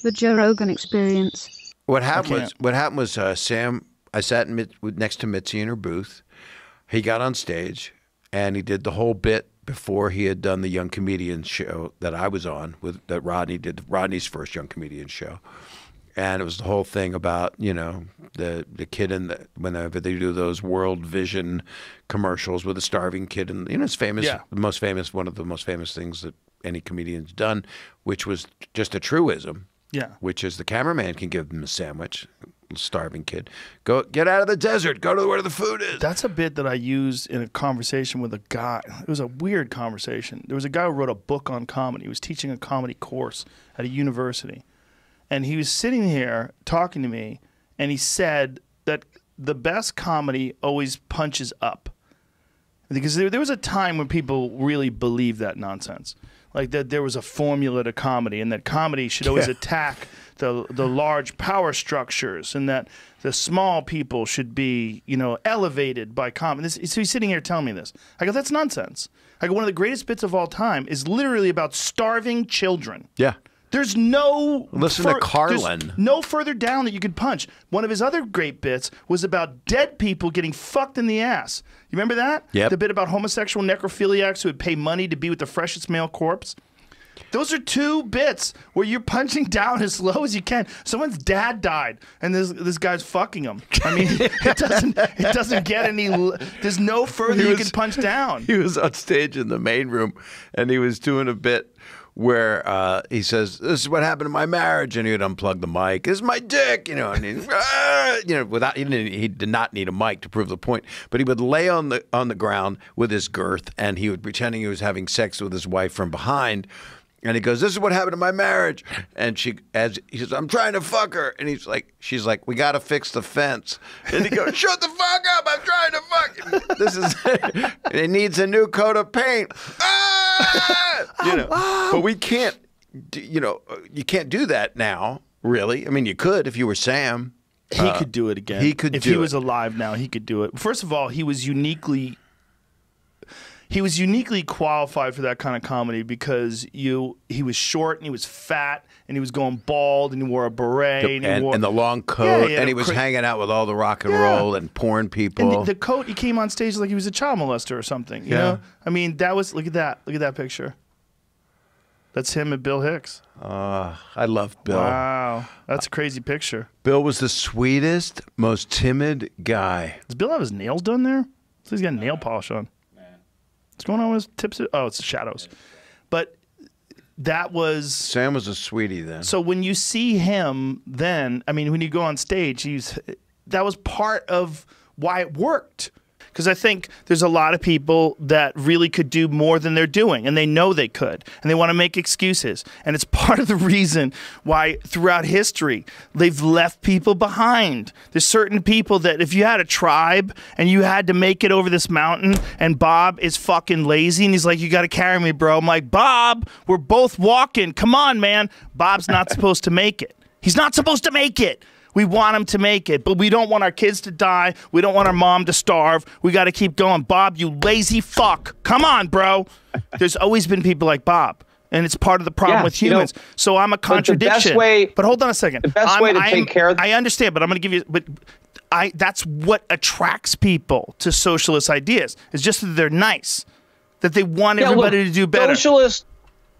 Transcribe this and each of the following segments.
The Joe Rogan Experience. What happened was Sam. I sat next to Mitzi in her booth. He got on stage and he did the whole bit before he had done the Young Comedians show that I was on that Rodney did, Rodney's first Young Comedians show. And it was the whole thing about, you know, the kid whenever they do those World Vision commercials with a starving kid, and you know, it's famous, one of the most famous things that any comedian's done, which was just a truism. Yeah. Which is the cameraman can give them a sandwich, starving kid. Go get out of the desert, go to where the food is. That's a bit that I used in a conversation with a guy. It was a weird conversation. There was a guy who wrote a book on comedy. He was teaching a comedy course at a university. And he was sitting here talking to me, and he said that the best comedy always punches up. Because there was a time when people really believed that nonsense. Like that there was a formula to comedy, and that comedy should always attack the large power structures, and that the small people should be, you know, elevated by comedy. So he's sitting here telling me this. I go, that's nonsense. I go, one of the greatest bits of all time is literally about starving children. Yeah. There's no... Listen to Carlin. No further down that you could punch. One of his other great bits was about dead people getting fucked in the ass. You remember that? Yep. The bit about homosexual necrophiliacs who would pay money to be with the freshest male corpse? Those are two bits where you're punching down as low as you can. Someone's dad died, and this guy's fucking him. I mean, it doesn't get any... There's no further you can punch down. He was on stage in the main room, and he was doing a bit where he says, "This is what happened to my marriage," and he would unplug the mic. "This is my dick," you know, and you know, without he did not need a mic to prove the point, but he would lay on the ground with his girth, and he would pretending he was having sex with his wife from behind. And he goes, "This is what happened to my marriage." And he says, "I'm trying to fuck her." And she's like, "We got to fix the fence." And he goes, "Shut the fuck up. I'm trying to fuck." This is, it needs a new coat of paint. You know, but we can't, you know, you can't do that now, really. I mean, you could if you were Sam. He could do it again. He could if he was alive now, he could do it. First of all, he was uniquely qualified for that kind of comedy because he was short and he was fat and he was going bald and he wore a beret and the long coat and he was hanging out with all the rock and roll and porn people. And the coat, he came on stage like he was a child molester or something. You know? I mean, that was, look at that picture. That's him and Bill Hicks. I love Bill. Wow, that's a crazy picture. Bill was the sweetest, most timid guy. Does Bill have his nails done there? So he's got nail polish on. What's going on with his tips? Oh, it's the shadows. But that was... Sam was a sweetie then. So when you see him then, I mean, when you go on stage, that was part of why it worked. Because I think there's a lot of people that really could do more than they're doing, and they know they could, and they want to make excuses. And it's part of the reason why throughout history they've left people behind. There's certain people that if you had a tribe and you had to make it over this mountain, and Bob is fucking lazy, and he's like, "You got to carry me, bro." I'm like, "Bob, we're both walking. Come on, man." Bob's not supposed to make it. He's not supposed to make it. We want him to make it, but we don't want our kids to die. We don't want our mom to starve. We got to keep going. Bob, you lazy fuck. Come on, bro. There's always been people like Bob, and it's part of the problem with humans. You know, so I'm a contradiction. But hold on a second. The best way to take care of... I understand, but I'm going to give you... But that's what attracts people to socialist ideas. It's just that they're nice, that they want everybody to do better.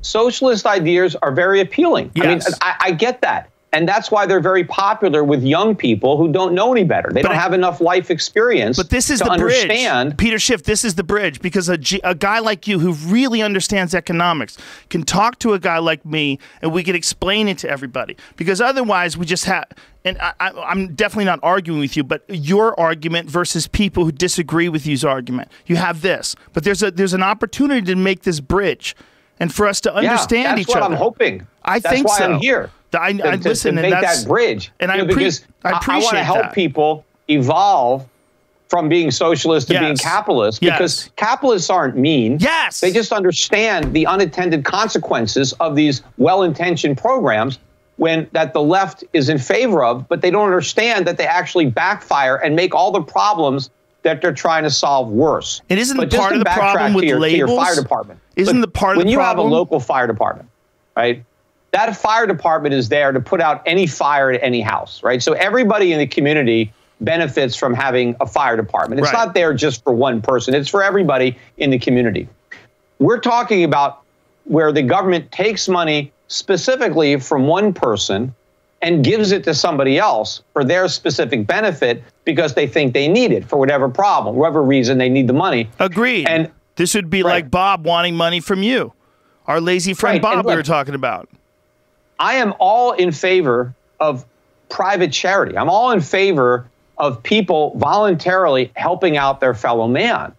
Socialist ideas are very appealing. Yes. I mean, I get that. And that's why they're very popular with young people who don't know any better. They don't have enough life experience to understand. Peter Schiff, this is the bridge, because a guy like you who really understands economics can talk to a guy like me and we can explain it to everybody. Because otherwise we just have, and I'm definitely not arguing with you, but your argument versus people who disagree with you's argument. You have this, but there's an opportunity to make this bridge and for us to understand each other. That's what I'm hoping. I think that's so. why I'm here. Listen, to make that bridge, and because I want to help people evolve from being socialist to being capitalist, because capitalists aren't mean. Yes, they just understand the unintended consequences of these well-intentioned programs that the left is in favor of, but they don't understand that they actually backfire and make all the problems that they're trying to solve worse. It isn't part of the problem with labels. To your fire department. Isn't the part of the problem when you have a local fire department, right? that fire department is there to put out any fire at any house, right? So everybody in the community benefits from having a fire department. It's not there just for one person. It's for everybody in the community. We're talking about where the government takes money specifically from one person and gives it to somebody else for their specific benefit because they think they need it for whatever problem, whatever reason they need the money. Agreed. And this would be like Bob wanting money from you. Our lazy friend Bob we were talking about. I am all in favor of private charity. I'm all in favor of people voluntarily helping out their fellow man.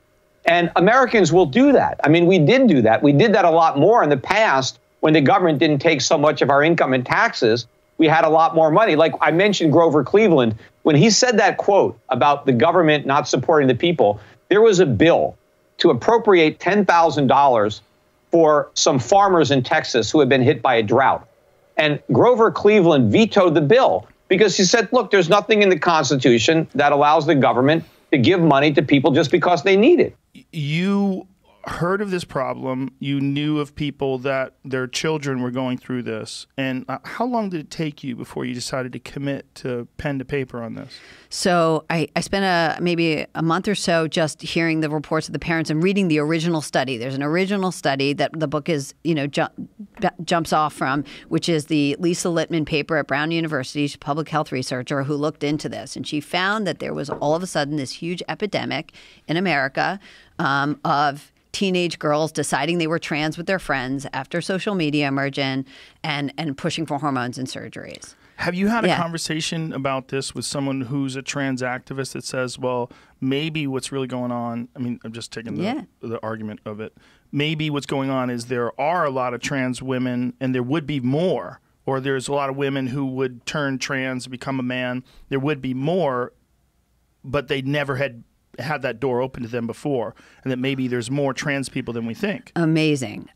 And Americans will do that. I mean, we did do that. We did that a lot more in the past when the government didn't take so much of our income in taxes. We had a lot more money. Like I mentioned Grover Cleveland, when he said that quote about the government not supporting the people, there was a bill to appropriate $10,000 for some farmers in Texas who had been hit by a drought. And Grover Cleveland vetoed the bill because he said, look, there's nothing in the Constitution that allows the government to give money to people just because they need it. You heard of this problem. You knew of people that their children were going through this. And how long did it take you before you decided to commit to pen to paper on this? So I spent maybe a month or so just hearing the reports of the parents and reading the original study. There's an original study that the book is, jumps off from, which is the Lisa Littman paper at Brown University. She's a public health researcher who looked into this. And she found that there was all of a sudden this huge epidemic in America of teenage girls deciding they were trans with their friends after social media emerging and pushing for hormones and surgeries. Have you had a conversation about this with someone who's a trans activist that says, well, maybe what's really going on, I mean, I'm just taking the argument of it. Maybe what's going on is there are a lot of trans women and there would be more, or there's a lot of women who would turn trans, become a man. There would be more, but they never had that door open to them before, and that maybe there's more trans people than we think. Amazing.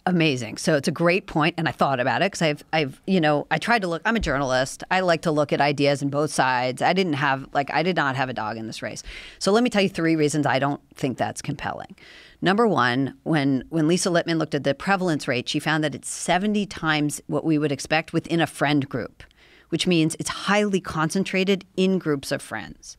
So it's a great point, and I thought about it because I tried to look. I'm a journalist. I like to look at ideas in both sides. I did not have a dog in this race. So let me tell you 3 reasons I don't think that's compelling. Number one, when Lisa Littman looked at the prevalence rate, she found that it's 70 times what we would expect within a friend group, which means it's highly concentrated in groups of friends.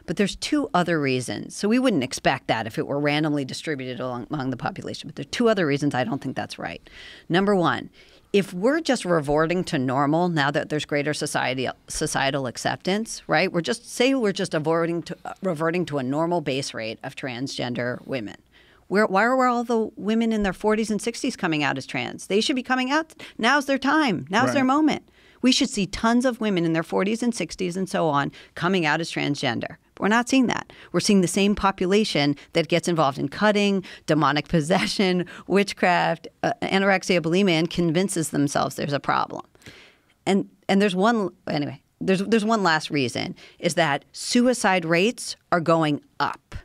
But there's 2 other reasons. So we wouldn't expect that if it were randomly distributed among the population. But there are 2 other reasons I don't think that's right. Number one, if we're just reverting to normal now that there's greater societal acceptance, right? We're just reverting to a normal base rate of transgender women. Why are all the women in their 40s and 60s coming out as trans? They should be coming out. Now's their time. Now's their moment. We should see tons of women in their 40s and 60s and so on coming out as transgender. But we're not seeing that. We're seeing the same population that gets involved in cutting, demonic possession, witchcraft, anorexia, bulimia, and convinces themselves there's a problem. And there's one last reason, is that suicide rates are going up.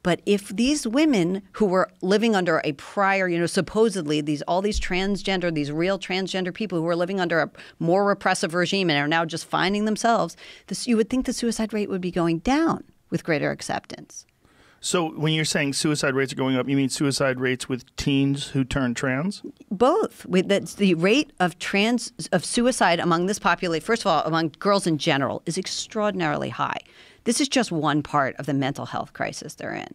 But if these women who were living under a prior, supposedly these real transgender people who were living under a more repressive regime and are now just finding themselves, you would think the suicide rate would be going down with greater acceptance. So when you're saying suicide rates are going up, you mean suicide rates with teens who turn trans? Both. The rate of suicide among this population, first of all, among girls in general, is extraordinarily high. This is just one part of the mental health crisis they're in.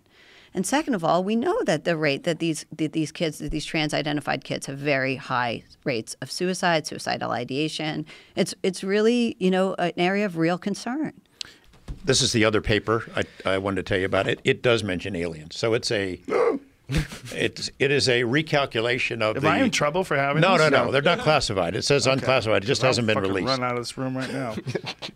And second of all, we know that the rate that these trans-identified kids have very high rates of suicide, suicidal ideation. It's really, an area of real concern. This is the other paper I wanted to tell you about. It does mention aliens. So it's a it is a recalculation of Am I in trouble for having No, this? no. They're not classified. It says unclassified. It just hasn't been released. Run out of this room right now.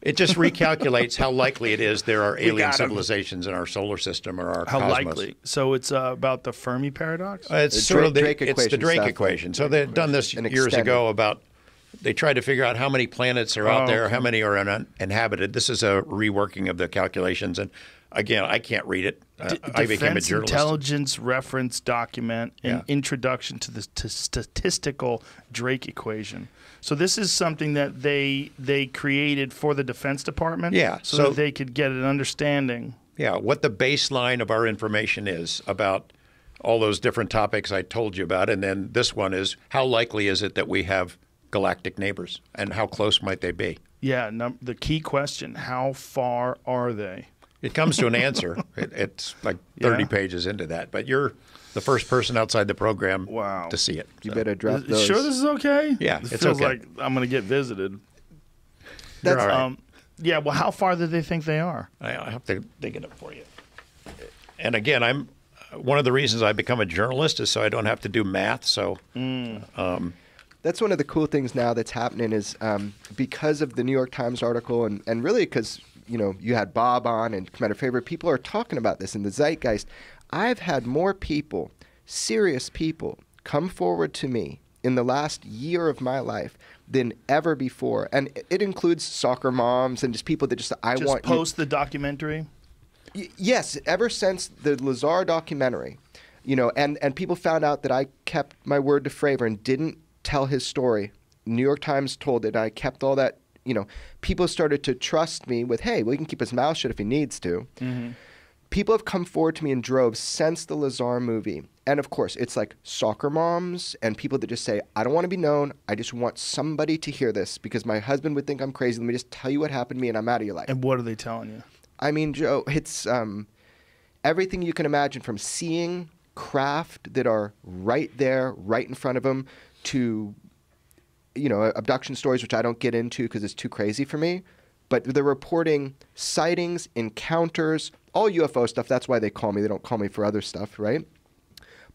It just recalculates how likely it is there are alien civilizations in our solar system or our cosmos. How likely? So it's about the Fermi paradox? It's the the Drake Drake equation. So they've done this years ago about they tried to figure out how many planets are out there, how many are uninhabited. This is a reworking of the calculations. And again, I can't read it. I became a journalist. Intelligence Reference Document, an introduction to the statistical Drake equation. So this is something that they created for the Defense Department so that they could get an understanding. Yeah, what the baseline of our information is about all those different topics I told you about. And then this one is how likely is it that we have galactic neighbors, and how close might they be? Yeah, the key question, how far are they? It comes to an answer. It's like 30 pages into that, but you're the first person outside the program to see it. You better drop those. Sure this is okay? Yeah, it it's feels okay. like I'm going to get visited. That's all right. Yeah, well, how far do they think they are? I have to dig it up for you. And again, one of the reasons I become a journalist is so I don't have to do math. So that's one of the cool things now that's happening is because of the New York Times article and really because, you had Bob on and Commander Favorite, people are talking about this in the zeitgeist. I've had more people, serious people, come forward to me in the last year of my life than ever before. And it includes soccer moms and just people that just, I want you. Post the documentary? Yes, ever since the Lazar documentary, and people found out that I kept my word to Fravor and didn't tell his story. New York Times told it. I kept all that. People started to trust me with, hey, well, he can keep his mouth shut if he needs to. Mm-hmm. People have come forward to me in droves since the Lazar movie. And of course, it's like soccer moms and people that just say, I don't want to be known. I just want somebody to hear this because my husband would think I'm crazy. Let me just tell you what happened to me and I'm out of your life. And what are they telling you? I mean, Joe, it's everything you can imagine from seeing craft that are right there, right in front of them, to, abduction stories, which I don't get into because it's too crazy for me. But they're reporting sightings, encounters, all UFO stuff. That's why they call me. They don't call me for other stuff, right?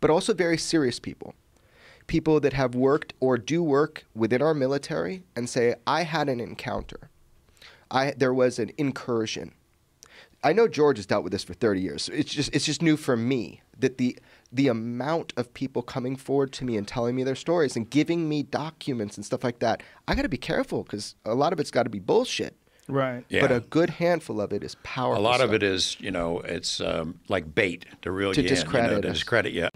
But also very serious people. People that have worked or do work within our military and say, I had an encounter. There was an incursion. I know George has dealt with this for 30 years. It's just new for me that the amount of people coming forward to me and telling me their stories and giving me documents and stuff like that. I got to be careful because a lot of it's got to be bullshit. Right. Yeah. But a good handful of it is powerful. A lot stuff. of it is, it's like bait to reel To you discredit in. To us. discredit you.